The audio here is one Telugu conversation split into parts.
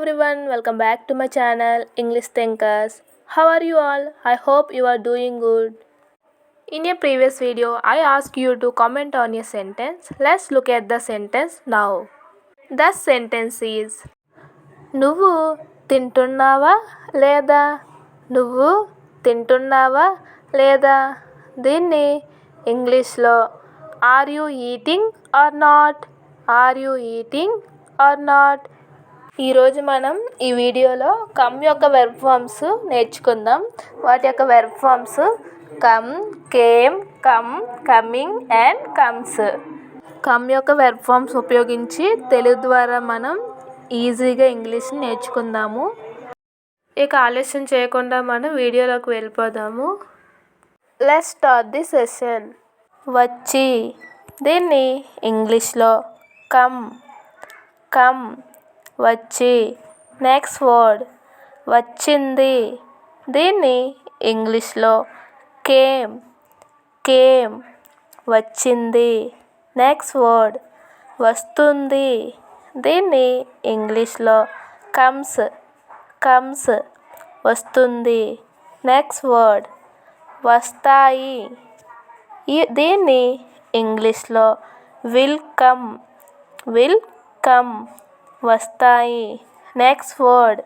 everyone, welcome back to my channel English Thinkers. How are you all? I hope you are doing good. In a previous video, I asked you to comment on a sentence. Let's look at the sentence now. The sentence is నువ్వు తింటున్నావా లేదా నువ్వు తింటున్నావా లేదా దీన్ని ఇంగ్లీష్లో are you eating or not are you eating or not ఈరోజు మనం ఈ వీడియోలో కమ్ యొక్క వెర్బ్ ఫామ్స్ నేర్చుకుందాం. వాటి యొక్క verb forms come, came, come, coming and comes. Come యొక్క వెర్బ్ ఫామ్స్ ఉపయోగించి తెలుగు ద్వారా మనం ఈజీగా ఇంగ్లీష్ని నేర్చుకుందాము. ఇక ఆలస్యం చేయకుండా మనం వీడియోలోకి వెళ్ళిపోదాము. Let's start the session. వచ్చి దీన్ని ఇంగ్లీష్లో కమ్, కమ్ వచ్చి. నెక్స్ట్ వర్డ్ వచ్చింది, దీన్ని ఇంగ్లీష్లో కేమ్, కేమ్ వచ్చింది. నెక్స్ట్ వర్డ్ వస్తుంది, దీన్ని ఇంగ్లీష్లో కమ్స్, కమ్స్ వస్తుంది. నెక్స్ట్ వర్డ్ వస్తాయి, దీన్ని ఇంగ్లీష్లో విల్ కమ్, విల్ కమ్ వస్తాయి. నెక్స్ట్ వర్డ్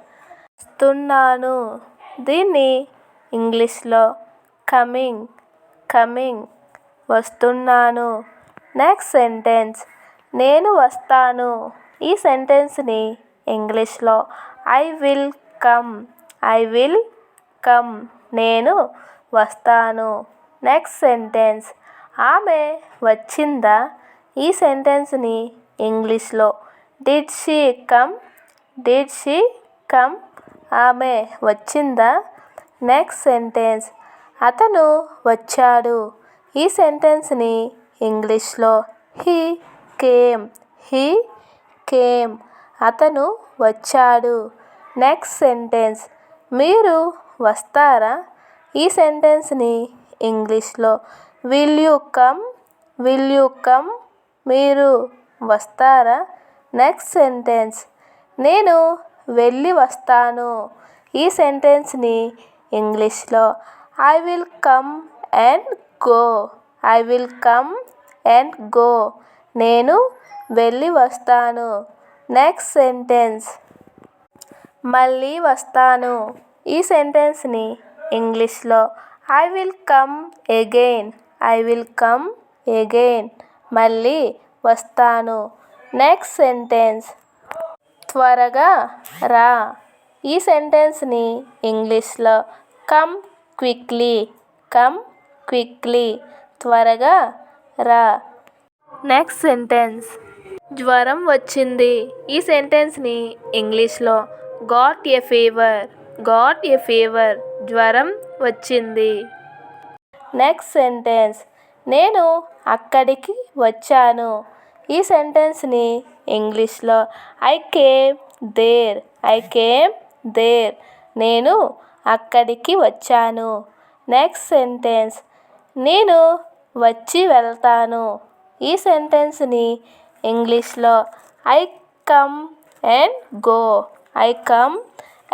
వస్తున్నాను, దీన్ని ఇంగ్లీష్లో కమింగ్, కమింగ్ వస్తున్నాను. నెక్స్ట్ సెంటెన్స్ నేను వస్తాను, ఈ సెంటెన్స్ని ఇంగ్లీష్లో I will come, I will come నేను వస్తాను. నెక్స్ట్ సెంటెన్స్ ఆమె వచ్చిందా, ఈ సెంటెన్స్ని ఇంగ్లీష్లో did she come, did she come ఆమె వచ్చిందా. నెక్స్ట్ సెంటెన్స్ అతను వచ్చాడు, ఈ సెంటెన్స్ని ఇంగ్లీష్లో హీ కేమ్, హీ కేమ్ అతను వచ్చాడు. నెక్స్ట్ సెంటెన్స్ మీరు వస్తారా, ఈ సెంటెన్స్ని ఇంగ్లీష్లో will you come, will you come మీరు వస్తారా. నెక్స్ట్ సెంటెన్స్ నేను వెళ్ళి వస్తాను, ఈ సెంటెన్స్ని ఇంగ్లీష్లో I will come and go, I will come and go నేను వెళ్ళి వస్తాను. నెక్స్ట్ సెంటెన్స్ మళ్ళీ వస్తాను, ఈ సెంటెన్స్ని ఇంగ్లీష్లో I will come again, I will come again మళ్ళీ వస్తాను. నెక్స్ట్ సెంటెన్స్ త్వరగా రా, ఈ సెంటెన్స్ని ఇంగ్లీష్లో కమ్ క్విక్లీ, కమ్ క్విక్లీ త్వరగా రా. నెక్స్ట్ సెంటెన్స్ జ్వరం వచ్చింది, ఈ సెంటెన్స్ని ఇంగ్లీష్లో got a fever, got a fever జ్వరం వచ్చింది. నెక్స్ట్ సెంటెన్స్ నేను అక్కడికి వచ్చాను, ఈ సెంటెన్స్ని ఇంగ్లీష్లో I came there, I came there నేను అక్కడికి వచ్చాను. నెక్స్ట్ సెంటెన్స్ నేను వచ్చి వెళ్తాను, ఈ సెంటెన్స్ని ఇంగ్లీష్లో I come and go, I come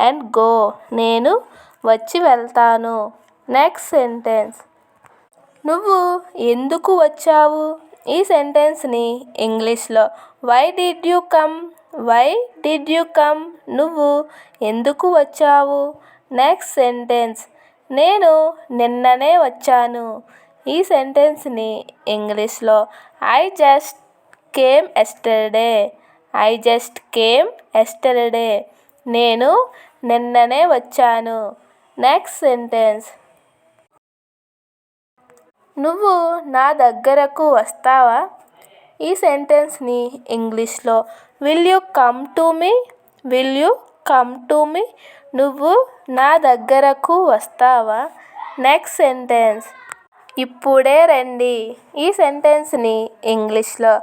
and go నేను వచ్చి వెళ్తాను. నెక్స్ట్ సెంటెన్స్ నువ్వు ఎందుకు వచ్చావు, ఈ సెంటెన్స్ని ఇంగ్లీష్లో why did you come, why did you come నువ్వు ఎందుకు వచ్చావు. నెక్స్ట్ సెంటెన్స్ నేను నిన్ననే వచ్చాను, ఈ సెంటెన్స్ని ఇంగ్లీష్లో I just came yesterday, I just came yesterday నేను నిన్ననే వచ్చాను. నెక్స్ట్ సెంటెన్స్ నువ్వు నా దగ్గరకు వస్తావా, ఈ సెంటెన్స్ని ఇంగ్లీష్లో will you come to me, will you come to me నువ్వు నా దగ్గరకు వస్తావా. నెక్స్ట్ సెంటెన్స్ ఇప్పుడే రండి, ఈ సెంటెన్స్ని ఇంగ్లీష్లో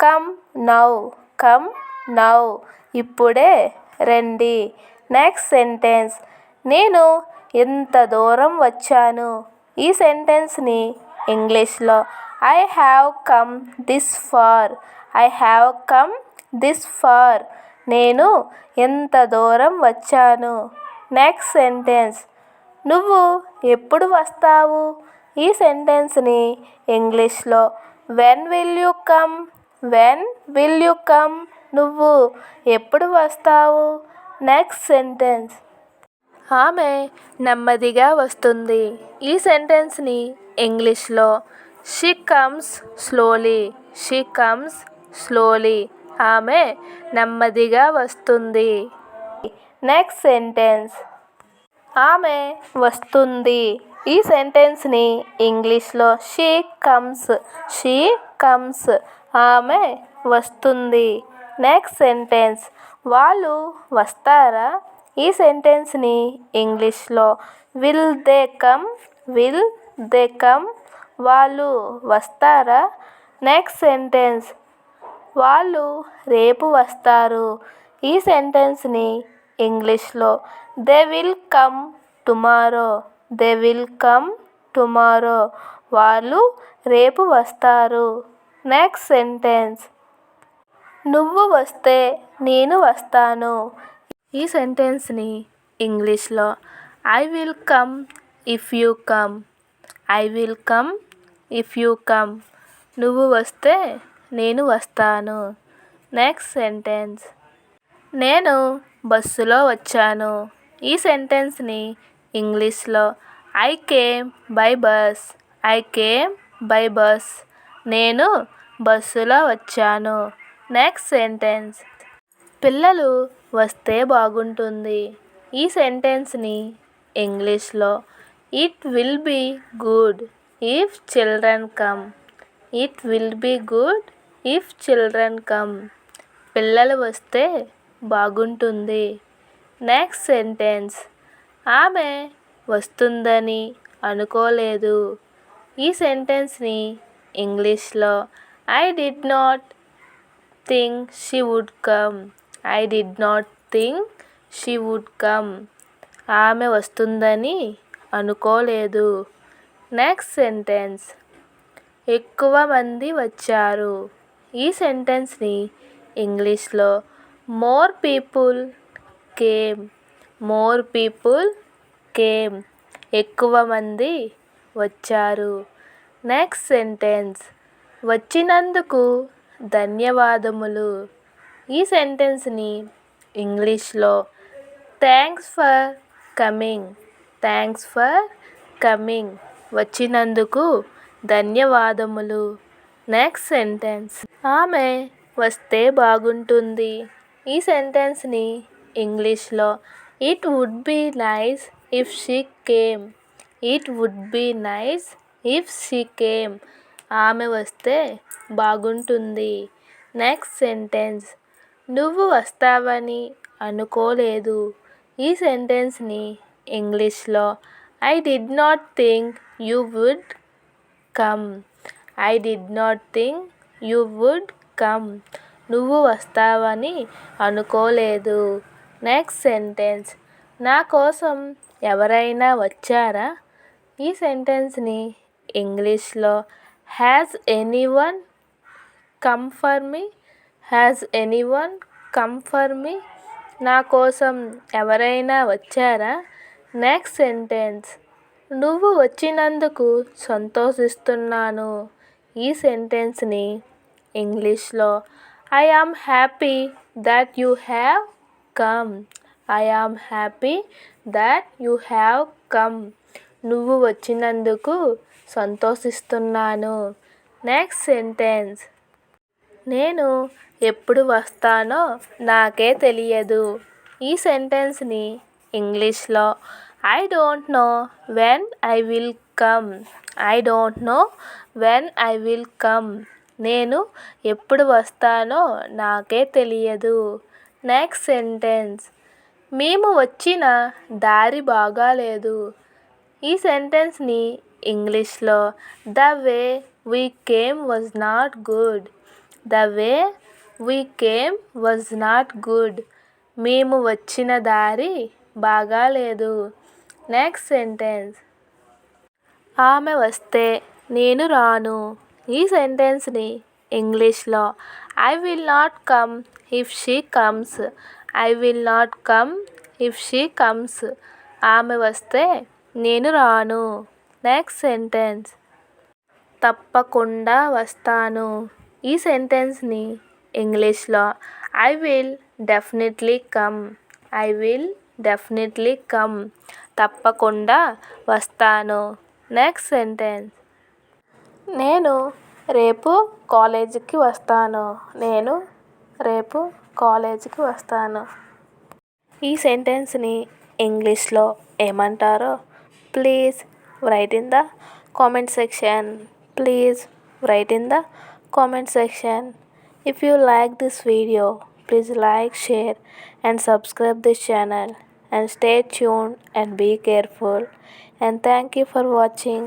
కమ్ నౌ, కమ్ నౌ ఇప్పుడే రండి. నెక్స్ట్ సెంటెన్స్ నేను ఇంత దూరం వచ్చాను, ఈ సెంటెన్స్ని ఇంగ్లీష్లో I have come this far, I have come this far నేను ఎంత దూరం వచ్చాను. Next sentence. నువ్వు ఎప్పుడు వస్తావు? ఈ సెంటెన్స్ని ఇంగ్లీష్లో when will you come? When will you come? నువ్వు ఎప్పుడు వస్తావు? Next sentence. ఆమె నెమ్మదిగా వస్తుంది. ఈ సెంటెన్స్ని ఇంగ్లీష్లో she comes slowly. She comes slowly. ఆమె నెమ్మదిగా వస్తుంది. Next sentence. ఆమె వస్తుంది. ఈ సెంటెన్స్ని ఇంగ్లీష్లో షీ కమ్స్. She comes. ఆమె వస్తుంది. Next sentence. వాళ్ళు వస్తారా? ఈ సెంటెన్స్ని ఇంగ్లీష్లో will they come? Will they come? వాళ్ళు వస్తారా? Next sentence. వాళ్ళు రేపు వస్తారు. ఈ సెంటెన్స్ని ఇంగ్లీష్లో they will come tomorrow. They will come tomorrow. వాళ్ళు రేపు వస్తారు. Next sentence. నువ్వు వస్తే నేను వస్తాను. ఈ సెంటెన్స్ని ఇంగ్లీష్లో I will come if you come. I will come if you come. నువ్వు వస్తే నేను వస్తాను. Next sentence. నేను బస్సులో వచ్చాను. ఈ సెంటెన్స్ని ఇంగ్లీష్లో I came by bus. I came by bus. నేను బస్సులో వచ్చాను. Next sentence. పిల్లలు వస్తే బాగుంటుంది. ఈ సెంటెన్స్ని ఇంగ్లీష్లో it will be good if children come. It will be good if children come. పిల్లలు వస్తే బాగుంటుంది. Next sentence. ఆమె వస్తుందని అనుకోలేదు. ఈ సెంటెన్స్ని ఇంగ్లీష్లో I did not think she would come. I did not think she would come. ఆమె వస్తుందని అనుకోలేదు. Next sentence. ఎక్కువ మంది వచ్చారు. ఈ సెంటెన్స్ని ఇంగ్లీష్లో more people came. More people came. ఎక్కువ మంది వచ్చారు. Next sentence. వచ్చినందుకు ధన్యవాదములు. ఈ సెంటెన్స్ని ఇంగ్లీష్లో thanks for coming. Thanks for coming. వచ్చినందుకు ధన్యవాదములు. Next sentence. ఆమె వస్తే బాగుంటుంది. ఈ సెంటెన్స్ని ఇంగ్లీష్లో it would be nice if she came. It would be nice if she came. ఆమె వస్తే బాగుంటుంది. Next sentence. నువ్వు వస్తావని అనుకోలేదు. ఈ సెంటెన్స్ని ఇంగ్లీష్లో I did not think you would come. I did not think you would come. నువ్వు వస్తావని అనుకోలేదు. Next sentence. నా కోసం ఎవరైనా వచ్చారా? ఈ సెంటెన్స్ని ఇంగ్లీష్లో has anyone come for me. Has anyone come for me. నా కోసం ఎవరైనా వచ్చారా? Next sentence. నువ్వు వచ్చినందుకు సంతోషిస్తున్నాను. ఈ సెంటెన్స్ని ఇంగ్లీష్లో I am happy that you have come. I am happy that you have come. నువ్వు వచ్చినందుకు సంతోషిస్తున్నాను. Next sentence. నేను ఎప్పుడు వస్తానో నాకే తెలియదు. ఈ సెంటెన్స్ని ఇంగ్లీష్లో I don't know when I will come. I don't know when I will come. నేను ఎప్పుడు వస్తానో నాకే తెలియదు. Next sentence. మేము వచ్చిన దారి బాగాలేదు. ఈ సెంటెన్స్ని ఇంగ్లీష్లో the way we came was not good. The way we came was not good. మేము వచ్చిన దారి బాగాలేదు. Next sentence. ఆమె వస్తే నేను రాను. ఈ సెంటెన్స్ని ఇంగ్లీష్లో I will not come if she comes. I will not come if she comes. ఆమె వస్తే నేను రాను. Next sentence. తప్పకుండా వస్తాను. ఈ సెంటెన్స్ని ఇంగ్లీష్లో I will definitely come. I will definitely come. తప్పకుండా వస్తాను. Next sentence. నేను రేపు కాలేజీకి వస్తాను. నేను రేపు కాలేజీకి వస్తాను. ఈ సెంటెన్స్ని ఇంగ్లీష్లో ఏమంటారో please right in the comment section. Please right in the comment section. If you like this video, please like, share and subscribe this channel and stay tuned and be careful, and thank you for watching.